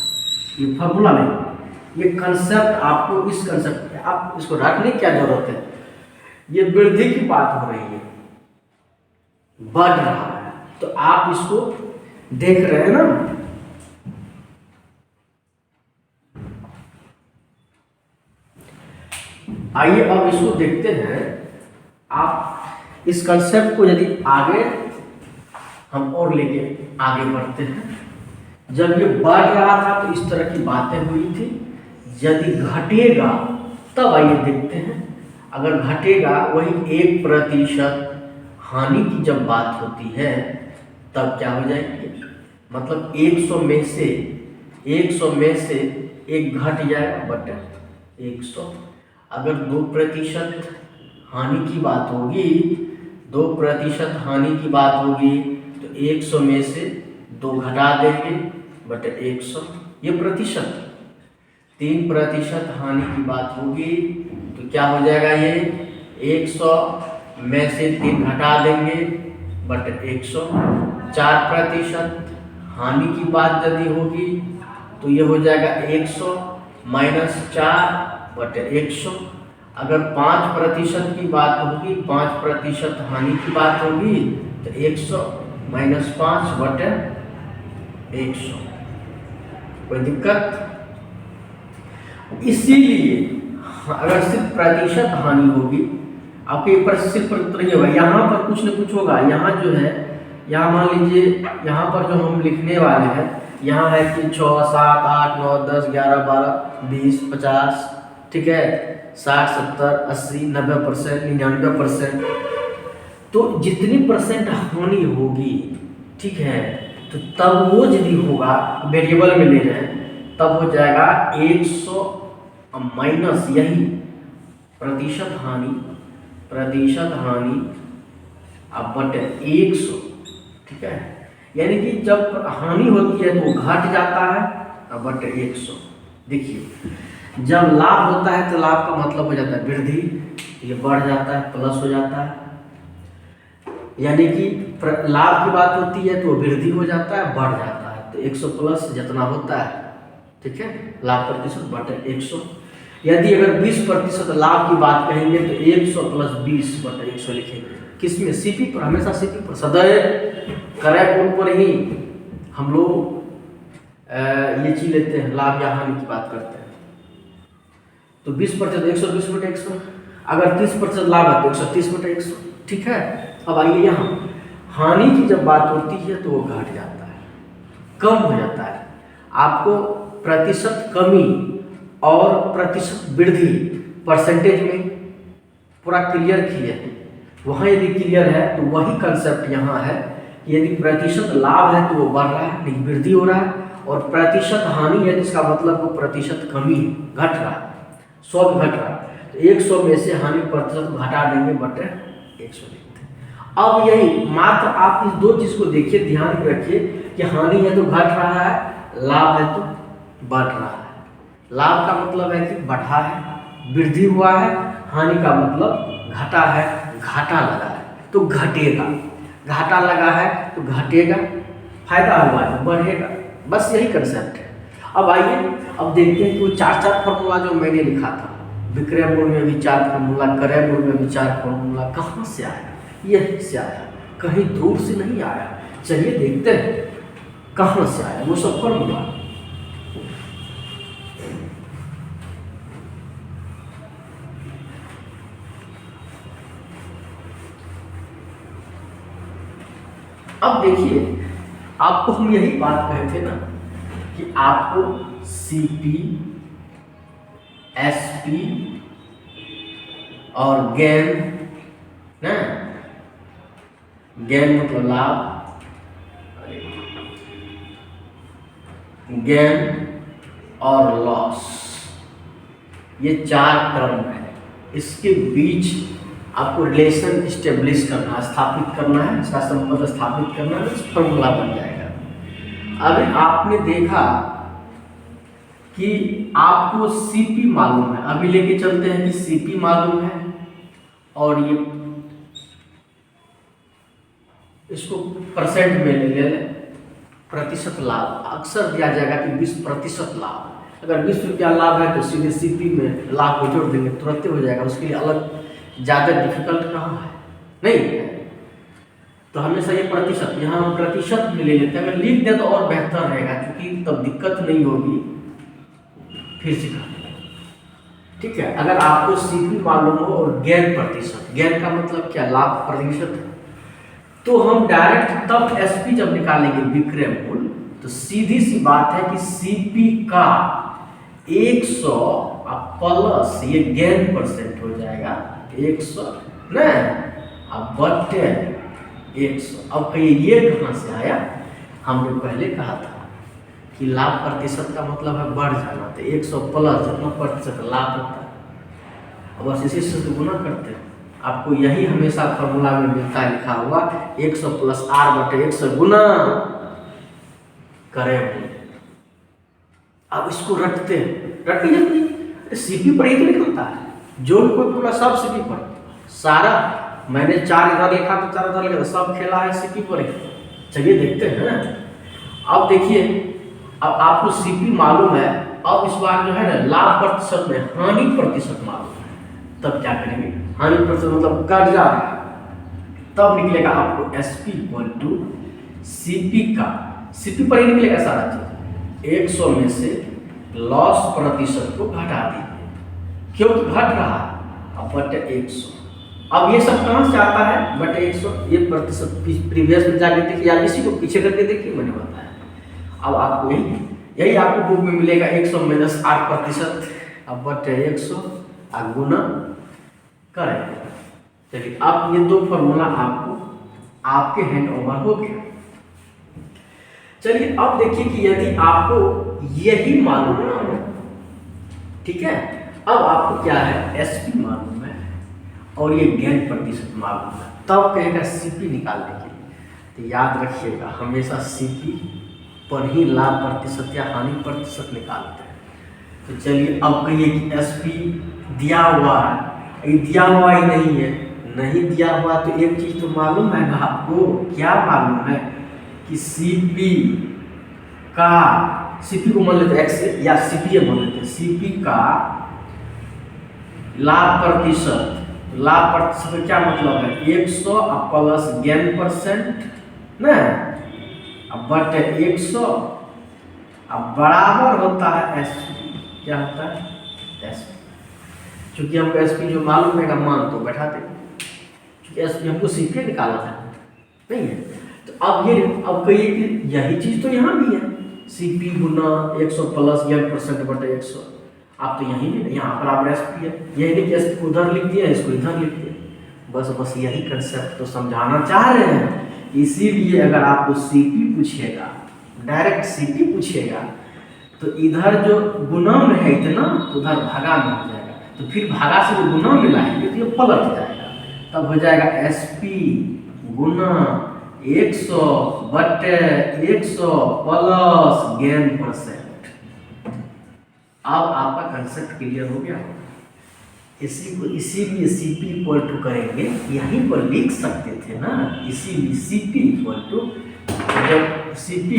Speaker 1: ये फॉर्मूला नहीं, ये कंसेप्ट आपको, इस कंसेप्ट आप इसको रखने की क्या जरूरत है। ये वृद्धि की बात हो रही है, बढ़ रहा है, तो आप इसको देख रहे हैं ना। आइए अब इसको देखते हैं। आप इस कंसेप्ट को यदि आगे हम और लेके आगे बढ़ते हैं, जब ये बढ़ रहा था तो इस तरह की बातें हुई थी, यदि घटेगा तब आइए देखते हैं। अगर घटेगा वही 1% हानि की जब बात होती है तब क्या हो जाएगी, मतलब 100 में से 1 घट जाएगा बटे 100। अगर 2% हानि की बात होगी, 2% हानि की बात होगी तो 100 में से 2 घटा देंगे बटे 100, ये प्रतिशत। 3% हानि की बात होगी तो क्या हो जाएगा, ये 100 में से 3 घटा देंगे बटे 100। 4% हानि की बात यदि होगी तो ये हो जाएगा 100 माइनस 4 बटे 100। अगर 5% की बात होगी, 5% हानि की बात होगी तो 100 माइनस 5 बटे 100। कोई दिक्कत? इसीलिए अगर सिर्फ प्रतिशत हानि होगी, आपके ऊपर सिर्फ उत्तर ये होगा, यहाँ पर कुछ न कुछ होगा। यहाँ जो है, यहाँ मान लीजिए, यहाँ पर जो हम लिखने वाले हैं, यहाँ है कि 6 7 8 9 10 11 12 20 50, ठीक है, 60 70 80 90% 99%, तो जितनी परसेंट हानि होगी, ठीक है, तो तब वो यदि होगा, वेरिएबल में ले रहे हैं, तब हो जाएगा 100 माइनस यही प्रतिशत हानि अब बटे 100, ठीक है। यानी कि जब हानि होती है तो घट जाता है अब बटे 100। देखिए, जब लाभ होता है तो लाभ का मतलब हो जाता है वृद्धि, ये बढ़ जाता है, प्लस हो जाता है। यानी कि लाभ की बात होती है तो वृद्धि हो जाता है, बढ़ जाता है, तो 100 प्लस जितना होता है, ठीक है, लाभ प्रतिशत बटे 100। यदि अगर 20% लाभ की बात कहेंगे तो 100 प्लस 20 बटे 100 लिखेंगे। किसमें? सीपी पर, हमेशा सीपी पर, सदैव क्रय कोण पर ही हम लोग ये चीज लेते हैं, लाभ या हानि की बात करते हैं। तो 20% 120 बटे 100, अगर 30% लाभ है तो 130 बटे 100, ठीक है। अब आइए यहाँ हानि की जब बात होती है तो वो घट जाता है, कम हो जाता है। आपको प्रतिशत कमी और प्रतिशत वृद्धि परसेंटेज में पूरा क्लियर है, वहाँ यदि क्लियर है तो वही कंसेप्ट यहाँ है कि यदि प्रतिशत लाभ है तो वो बढ़ रहा है, लेकिन वृद्धि हो रहा है, और प्रतिशत हानि है जिसका मतलब वो प्रतिशत कमी है, घट रहा है, 100 घट रहा है, तो 100 में से हानि प्रतिशत घटा देंगे बटे 100 लिखते हैं। अब यही मात्र आप इस दो चीज को देखिए, ध्यान रखिए कि हानि है तो घट रहा है, लाभ है तो बढ़ रहा है। लाभ का मतलब है कि बढ़ा है, वृद्धि हुआ है, हानि का मतलब घटा है, घाटा लगा है तो घटेगा, घाटा लगा है तो घटेगा, फायदा हुआ है तो बढ़ेगा, बस यही कंसेप्ट है। अब आइए अब देखते हैं कि वो 4 फॉर्मूला जो मैंने लिखा था, विक्रय मूल्य में भी 4 फॉर्मूला, क्रय मूल्य में भी 4 फॉर्मूला, कहाँ से आया? यहीं से आया, कहीं दूर से नहीं आया। चलिए देखते हैं कहाँ से आया वो सब फॉर्मूला। अब देखिए, आपको हम यही बात कहे थे ना कि आपको सीपी SP और गेन ना, गेन मतलब लाभ, गेन और लॉस, ये 4 टर्म है। इसके बीच आपको रिलेशन स्टेब्लिश करना है, स्थापित करना है, इसका संबंध स्थापित करना है, इस फॉर्मूला बन जाएगा। अभी आपने देखा कि आपको CP मालूम है, अभी लेके चलते हैं कि CP मालूम है और ये इसको परसेंट में ले लें, प्रतिशत लाभ अक्सर दिया जाएगा कि 20% लाभ। अगर 20 रुपया लाभ है तो सीधे CP में लाभ को जोड़ देंगे, तुरंत हो जाएगा। उसके लिए अलग ज़्यादा डिफिकल्ट कहाँ है, नहीं है। तो हमेशा ये प्रतिशत, यहाँ हम प्रतिशत में ले लेते हैं। अगर लिख दे तो और बेहतर रहेगा, क्योंकि तब दिक्कत नहीं होगी। फिर से ठीक है, अगर आपको CP मालूम हो और गेन प्रतिशत, गेन का मतलब क्या, लाभ प्रतिशत, तो हम डायरेक्ट तब SP जब निकालेंगे विक्रय मूल्य, तो सीधी सी बात है कि CP का 100 प्लस ये गेन परसेंट हो जाएगा 100 ना, अब बटे 100। अब कहिए ये कहाँ से आया, हमने पहले कहा था कि लाभ प्रतिशत का मतलब है बढ़ जाना, तो 100 प्लस जितना प्रतिशत लाभ होता है, अब बस इसी से गुना करते हैं। आपको यही हमेशा फॉर्मूला में मिलता है, लिखा हुआ 100 प्लस R बटे 100 गुना करें। अब इसको रटते CP पर ही तो निकलता है, जो कोई पूरा सब CP पर, सारा मैंने 4 इधर लिखा तो 4 इधर लिखा, सब खेला है CP पर ही। चलिए देखते हैं। अब देखिए, अब आपको CP मालूम है, अब इस बार जो है ना लाभ प्रतिशत में हानि प्रतिशत मालूम है, तब क्या करेंगे, हानि प्रतिशत मतलब कट जा रहा है, तब निकलेगा आपको SP इक्वल टू CP का, CP पर ही निकलेगा सारा चीज, 100 में से लॉस प्रतिशत को घटा दीजिए, क्योंकि घट रहा है, अब बटे 100। अब ये सब कहाँ से आता है, बटे 100, ये प्रतिशत प्रीवियस में जाके देखिए, या इसी को पीछे करके देखिए, मैंने बताया। अब आपको यही आपको बुक में मिलेगा, 100 माइनस 8%, अब बटे 100 गुना करेंगे। चलिए, अब ये 2 फॉर्मूला आपको आपके हैंड ओवर हो गया। चलिए, अब देखिए कि यदि आपको यही मालूम ना हो, ठीक है, अब आपको क्या है, SP मालूम है और ये गेन प्रतिशत मालूम है, तब कहेगा CP निकालने के लिए। तो याद रखिएगा, हमेशा CP पर ही लाभ प्रतिशत या हानि प्रतिशत निकालते हैं। तो चलिए, अब कहिए कि SP दिया हुआ है, ये दिया हुआ ही नहीं है, नहीं दिया हुआ तो एक चीज तो मालूम है ना आपको, क्या मालूम है कि CP का, CP को मान लेते हैं X या CPA मान लेते हैं, CP का लाभ प्रतिशत, लाभ प्रतिशत क्या मतलब है, 100 प्लस गेन परसेंट ना, अब बटे 100, अब बराबर होता है SP, क्या होता है SP, क्योंकि हमको SP जो मालूम है का मान तो बैठा दे, क्योंकि SP हमको CP निकालना है, नहीं है। तो अब ये, अब कहिए कि यही चीज तो यहाँ भी है, CP गुना 100 प्लस गेन परसेंट बटे 100, आप तो यहीं भी, यहाँ बराबर SP है, यही नहीं कि SP को उधर लिख दिया, इसको इधर लिख दिया, बस यही कंसेप्ट तो समझाना चाह रहे हैं। इसीलिए अगर आपको CP पूछेगा, डायरेक्ट CP पूछेगा, तो इधर जो गुना में है इतना, तो उधर भागा में हो जाएगा, तो फिर भागा से जो गुना में लाएंगे तो ये पलट जाएगा, तब हो जाएगा SP गुना 100 बटे 100 प्लस गेन परसेंट। अब आपका कंसेप्ट क्लियर हो गया। इसी को इसीलिए CP इक्वल टू करेंगे, यहीं पर लिख सकते थे ना, इसीलिए CP इक्वल टू, जब CP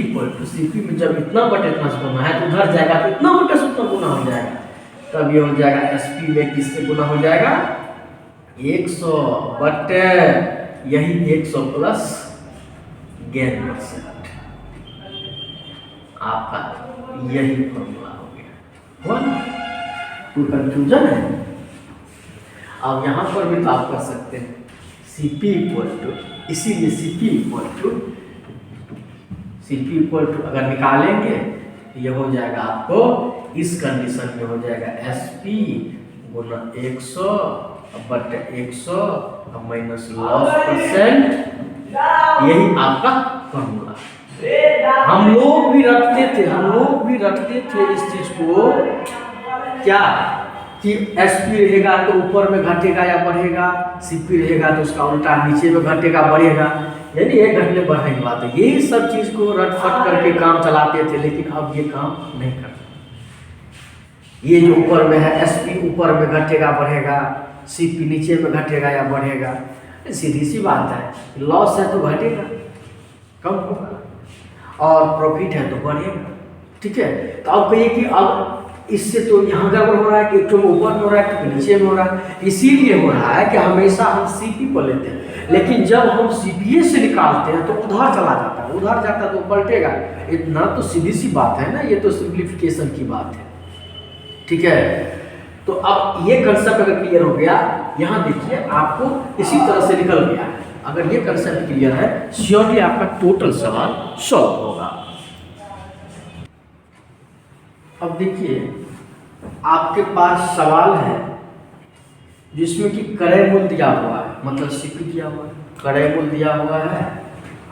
Speaker 1: में जब इतना बटे इतना से गुना है तो उधर जाएगा तो इतना बटे से उतना गुना हो जाएगा, तब ये हो जाएगा SP में किससे गुना हो जाएगा, 100 बटे यही 100 प्लस गेन परसेंट। आपका यही फॉर्मूला हो गया, हुआ ना, कोई कंफ्यूजन है। अब यहाँ पर भी तो आप कर सकते हैं CP इक्वल टू, इसीलिए CP इक्वल टू अगर निकालेंगे तो ये हो जाएगा आपको इस कंडीशन में हो जाएगा SP गुना 100 बटे 100 माइनस लॉस परसेंट। यही आपका फॉर्मूला। हम लोग भी रटते थे इस चीज को, क्या कि SP रहेगा तो ऊपर में घटेगा या बढ़ेगा, CP रहेगा तो उसका उल्टा नीचे में घटेगा बढ़ेगा, यानी ये घटने बढ़ने की बात है। यही सब चीज को रटफट करके काम चलाते थे, लेकिन अब ये काम नहीं करते। ये जो ऊपर में है SP ऊपर में घटेगा बढ़ेगा, CP नीचे में घटेगा या बढ़ेगा, सीधी सी बात है। लॉस है तो घटेगा, कम होगा, और प्रॉफिट है तो बढ़ेगा। ठीक है, तो अब कहिए कि अब इससे तो यहाँ गड़बड़ हो रहा है कि एक तो ऊपर में हो रहा है तो नीचे में हो रहा है। इसीलिए हो रहा है कि हमेशा हम CP को लेते हैं, लेकिन जब हम CPA से निकालते हैं तो उधर चला जाता है, उधर जाता है तो पलटेगा। इतना तो सीधी सी बात है ना, ये तो सिंप्लीफिकेशन की बात है। ठीक है, तो अब ये कंसेप्ट अगर क्लियर हो गया, यहाँ देखिए आपको इसी तरह से निकल गया है। अगर ये कंसेप्ट क्लियर है, श्योरली आपका टोटल सवाल सॉल्व होगा। अब देखिए आपके पास सवाल है जिसमें कि क्रय मूल्य दिया हुआ है, मतलब CP दिया हुआ है, क्रय मूल्य दिया हुआ है,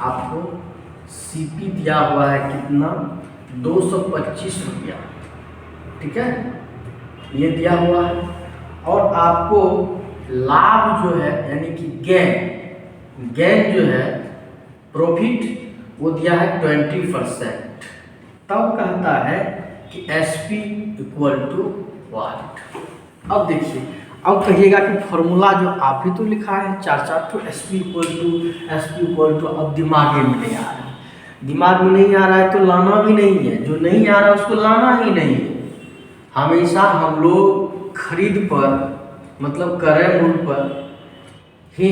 Speaker 1: आपको CP दिया हुआ है कितना, 225 रुपया। ठीक है, ये दिया हुआ है, और आपको लाभ जो है यानी कि गेन जो है, प्रॉफिट, वो दिया है 20%। तब कहता है कि SP इक्वल टू व्हाट। अब देखिए, अब कहिएगा कि फॉर्मूला जो आप ही तो लिखा है 4 तो SP इक्वल टू, अब दिमाग में नहीं आ रहा है। दिमाग में नहीं आ रहा है तो लाना भी नहीं है, जो नहीं आ रहा है उसको लाना ही नहीं है। हमेशा हम लोग खरीद पर, मतलब क्रय मूल्य पर ही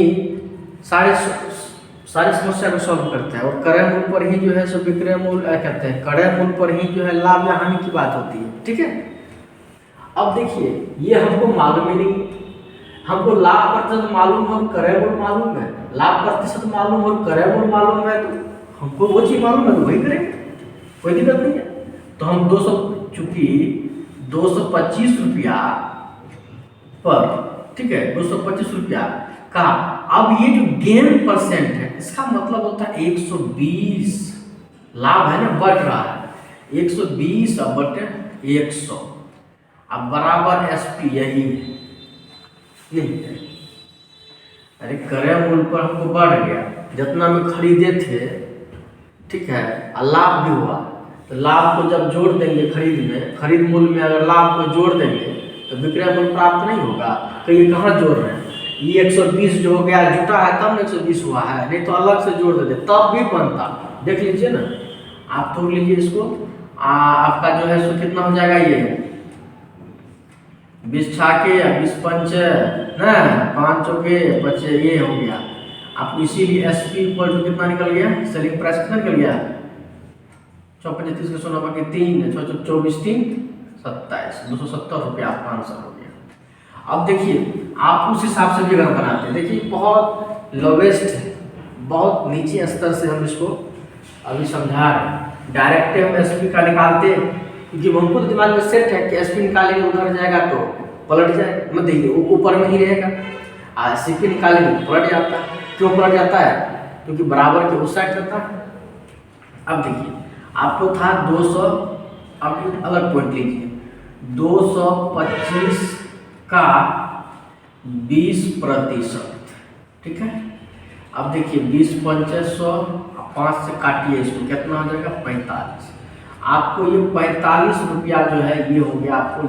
Speaker 1: सारी समस्या को सॉल्व करते हैं, और क्रय मूल्य पर ही जो है सो विक्रय मूल्य कहते हैं, क्रय मूल्य पर ही जो है लाभ या हानि की बात होती है। ठीक है, अब देखिए ये हमको मालूम ही नहीं, हमको लाभ प्रतिशत मालूम है और क्रय मूल्य मालूम है, लाभ प्रतिशत मालूम और क्रय मूल्य मालूम है, तो हमको वो चीज मालूम है तो वही करेंगे, कोई दिक्कत नहीं है। तो हम 225 रुपया पर, ठीक है, 225 रुपया का, अब ये जो गेन परसेंट है इसका मतलब होता है 120, लाभ है ना, बढ़ रहा है, 120 अब बटे 100, अब बराबर SP यही है, नहीं है। अरे क्रय मूल्य पर हमको बढ़ गया, जितना में खरीदे थे, ठीक है, लाभ भी हुआ, तो लाभ को जब जोड़ देंगे खरीद मूल्य में अगर लाभ को जोड़ देंगे तो विक्रय मूल्य प्राप्त नहीं होगा। तो ये कहाँ जोड़ रहे हैं, ये 120 जो हो गया जुटा है तब 120 हुआ है, नहीं तो अलग से जोड़ देते तब भी बनता। देख लीजिए ना, आप तोड़ लीजिए इसको, आपका जो है सो कितना हो जाएगा, ये 20 छाके 20 पंच ना, 5 चौके 5, ये हो गया। आपको इसीलिए SP पर तो कितना निकल गया, सेलिंग प्राइस कितना निकल गया, 435 के सोना बाकी 3, 24 3 27, 270 रुपया आपका आंसर हो गया। अब देखिए आप उस हिसाब से भी अगर बनाते हैं, देखिए बहुत लोवेस्ट है, बहुत नीचे स्तर से हम इसको अभी समझा रहे हैं। डायरेक्ट हम SP का निकालते क्योंकि हमको तो दिमाग में सेट है कि SP निकालेंगे उधर जाएगा तो पलट जाएगा, मत देखिए ऊपर में ही रहेगा, CP निकालेंगे तो पलट जाता है। क्यों पलट जाता है, क्योंकि बराबर के उस साइड रहता है। अब देखिए आपको था 200, आप अलग पॉइंट लीजिए, 225 का 20%, ठीक है। अब देखिए 20 पंचे 100, 5 से काटिए इसको, कितना हो जाएगा 45। आपको ये 45 रुपया जो है ये हो गया आपको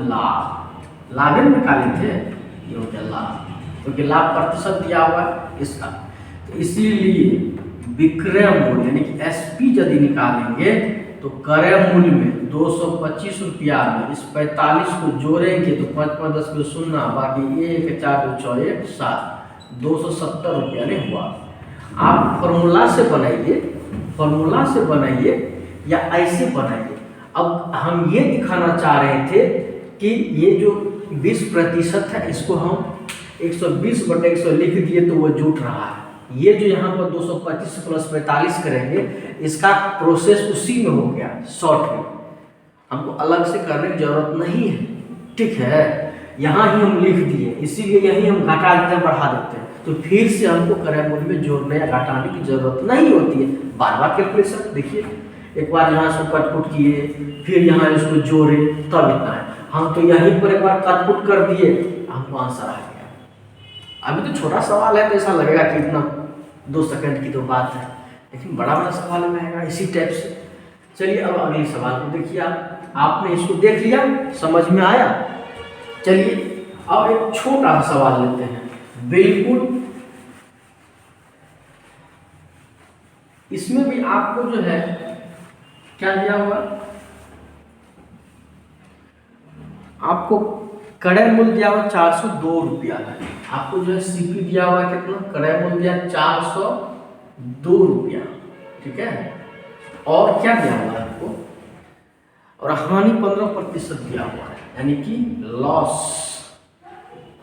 Speaker 1: लाभ में निकाले थे, ये हो गया लाभ, क्योंकि लाभ प्रतिशत दिया हुआ है इसका। तो इसीलिए विक्रय मूल्य यानी कि SP यदि निकालेंगे तो क्रय मूल्य में 225 रुपया में इस 45 को जोड़ेंगे तो 5 5 10 को 0, बाकी 1 4 2 6 1 7, 270 रुपया नहीं हुआ। आप फॉर्मूला से बनाइए या ऐसे बनाइए। अब हम ये दिखाना चाह रहे थे कि ये जो 20% है इसको हम 120/100 लिख दिए तो वो जुट रहा है। ये जो यहाँ पर 225 + 45 करेंगे इसका प्रोसेस उसी में हो गया, शॉर्ट में हमको अलग से करने की जरूरत नहीं है, ठीक है। यहाँ ही हम लिख दिए, इसीलिए यही हम घटा देते हैं, बढ़ा देते हैं, तो फिर से हमको क्रय मूल्य में जोड़ने या घटाने की जरूरत नहीं होती है। बार बार कैलकुलेशन देखिए, एक बार यहाँ से कटपुट किए, फिर यहाँ इसको जोड़े, तब इतना है। हम तो यहीं पर एक बार कटपुट कर दिए, हमको आंसर आ गया। अभी तो छोटा सवाल है तो ऐसा लगेगा कि इतना 2 सेकंड की तो बात है, लेकिन बड़ा बड़ा सवाल में आएगा इसी टाइप से। चलिए अब अगले सवाल को देखिए। आपने इसको देख लिया, समझ में आया। चलिए अब एक छोटा सवाल लेते हैं, बिल्कुल इसमें भी आपको जो है क्या दिया हुआ, आपको क्रय मूल्य दिया हुआ 402 रुपया है। आपको जो है सीपी दिया हुआ कितना, क्रय मूल्य दिया 402 रुपया, ठीक है। और क्या दिया हुआ है आपको, और हानि 15% दिया हुआ है, यानी कि लॉस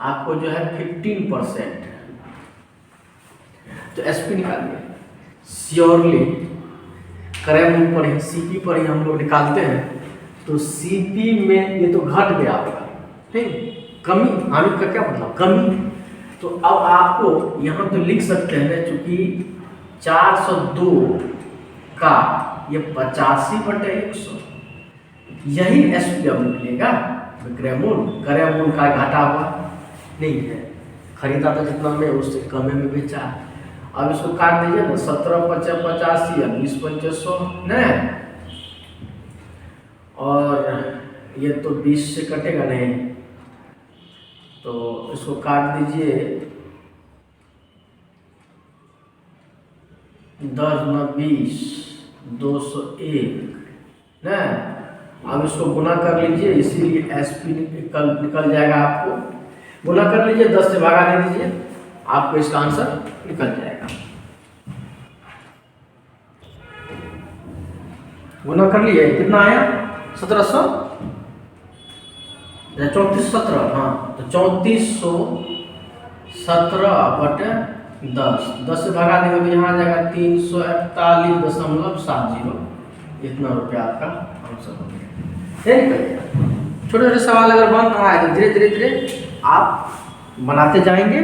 Speaker 1: आपको जो है 15%। तो एसपी निकालिए, श्योरली क्रय मूल्य पर ही, सीपी पर ही हम लोग निकालते हैं। तो सीपी में ये तो घट गया होगा, ठीक, कमी, हानि का क्या मतलब, कमी। तो अब आपको यहाँ तो लिख सकते हैं, चूंकि 402 का ये 85/100, यही एसपीएम निकलेगा। क्रय मूल्य का घाटा हुआ नहीं है, खरीदा था जितना में उससे कमे में बेचा। अब इसको काट दीजिए ना, 17 × 85 या 20 × 100 न, और ये तो 20 से कटेगा नहीं, तो इसको काट दीजिए 10 × 20 201 न। अब इसको गुना कर लीजिए, इसीलिए एसपी निकल जाएगा। आपको गुना कर लीजिए, 10 से भागा दे दीजिए, आपको इसका आंसर निकल जाएगा। गुना कर लिए, कितना आया, 1700 या 3417, हाँ, तो 3417/10, 10 से भगा देंगे तो यहाँ आ जाएगा 341.70, इतना रुपया आपका आंसर हो गया। छोटे छोटे सवाल अगर बन रहा है तो धीरे धीरे आप बनाते जाएंगे।